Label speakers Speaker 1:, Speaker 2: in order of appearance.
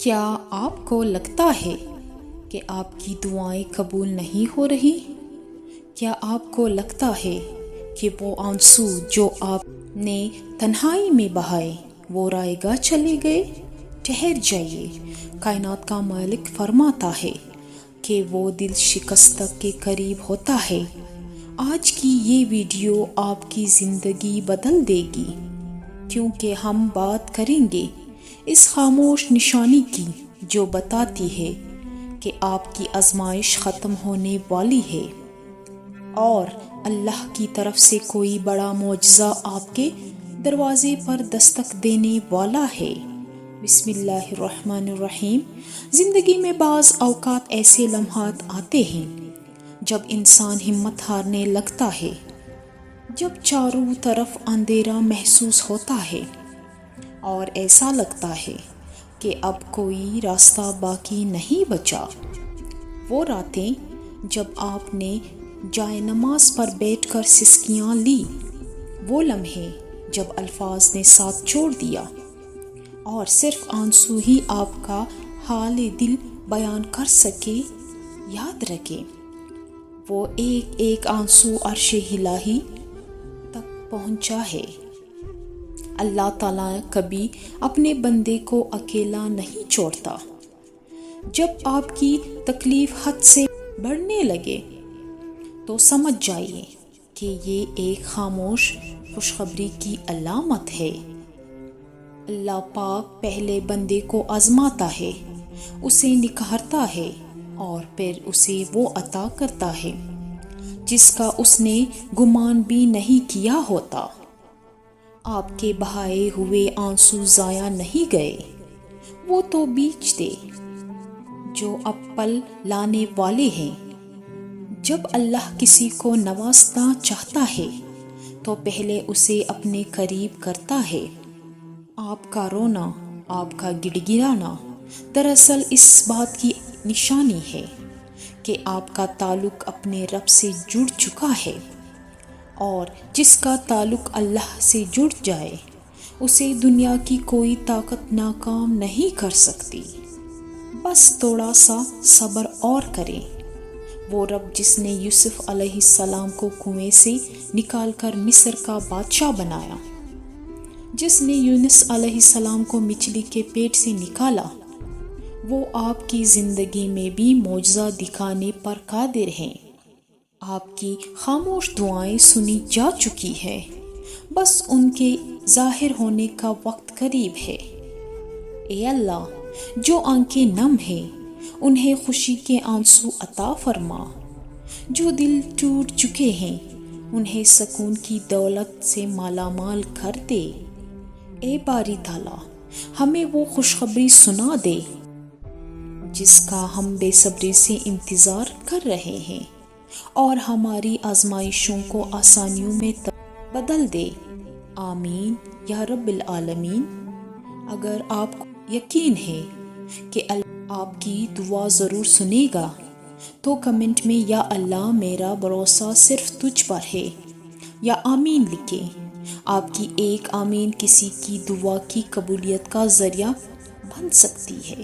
Speaker 1: کیا آپ کو لگتا ہے کہ آپ کی دعائیں قبول نہیں ہو رہی؟ کیا آپ کو لگتا ہے کہ وہ آنسو جو آپ نے تنہائی میں بہائے وہ رائے گاہ چلے گئے؟ ٹھہر جائیے، کائنات کا مالک فرماتا ہے کہ وہ دل شکستہ کے قریب ہوتا ہے۔ آج کی یہ ویڈیو آپ کی زندگی بدل دے گی، کیونکہ ہم بات کریں گے اس خاموش نشانی کی جو بتاتی ہے کہ آپ کی آزمائش ختم ہونے والی ہے اور اللہ کی طرف سے کوئی بڑا معجزہ آپ کے دروازے پر دستک دینے والا ہے۔ بسم اللہ الرحمن الرحیم۔ زندگی میں بعض اوقات ایسے لمحات آتے ہیں جب انسان ہمت ہارنے لگتا ہے، جب چاروں طرف اندھیرا محسوس ہوتا ہے اور ایسا لگتا ہے کہ اب کوئی راستہ باقی نہیں بچا۔ وہ راتیں جب آپ نے جائے نماز پر بیٹھ کر سسکیاں لی، وہ لمحے جب الفاظ نے ساتھ چھوڑ دیا اور صرف آنسو ہی آپ کا حال دل بیان کر سکے۔ یاد رکھیں، وہ ایک ایک آنسو عرش الہی تک پہنچا ہے۔ اللہ تعالیٰ کبھی اپنے بندے کو اکیلا نہیں چھوڑتا۔ جب آپ کی تکلیف حد سے بڑھنے لگے تو سمجھ جائیے کہ یہ ایک خاموش خوشخبری کی علامت ہے۔ اللہ پاک پہلے بندے کو آزماتا ہے، اسے نکھارتا ہے اور پھر اسے وہ عطا کرتا ہے جس کا اس نے گمان بھی نہیں کیا ہوتا۔ آپ کے بہائے ہوئے آنسو ضائع نہیں گئے، وہ تو بیج تھے جو اب پل لانے والے ہیں۔ جب اللہ کسی کو نوازنا چاہتا ہے تو پہلے اسے اپنے قریب کرتا ہے۔ آپ کا رونا، آپ کا گڑ گڑانا دراصل اس بات کی نشانی ہے کہ آپ کا تعلق اپنے رب سے جڑ چکا ہے، اور جس کا تعلق اللہ سے جڑ جائے اسے دنیا کی کوئی طاقت ناکام نہیں کر سکتی۔ بس تھوڑا سا صبر اور کریں۔ وہ رب جس نے یوسف علیہ السلام کو کنویں سے نکال کر مصر کا بادشاہ بنایا، جس نے یونس علیہ السلام کو مچھلی کے پیٹ سے نکالا، وہ آپ کی زندگی میں بھی معجزہ دکھانے پر قادر ہیں۔ آپ کی خاموش دعائیں سنی جا چکی ہے، بس ان کے ظاہر ہونے کا وقت قریب ہے۔ اے اللہ، جو آنکھیں نم ہیں انہیں خوشی کے آنسو عطا فرما، جو دل ٹوٹ چکے ہیں انہیں سکون کی دولت سے مالا مال کر دے۔ اے باری تعالیٰ، ہمیں وہ خوشخبری سنا دے جس کا ہم بے صبری سے انتظار کر رہے ہیں، اور ہماری آزمائشوں کو آسانیوں میں بدل دے۔ آمین یا رب العالمین۔ اگر آپ کو یقین ہے کہ اللہ آپ کی دعا ضرور سنے گا تو کمنٹ میں یا اللہ میرا بھروسہ صرف تجھ پر ہے یا آمین لکھیں۔ آپ کی ایک آمین کسی کی دعا کی قبولیت کا ذریعہ بن سکتی ہے۔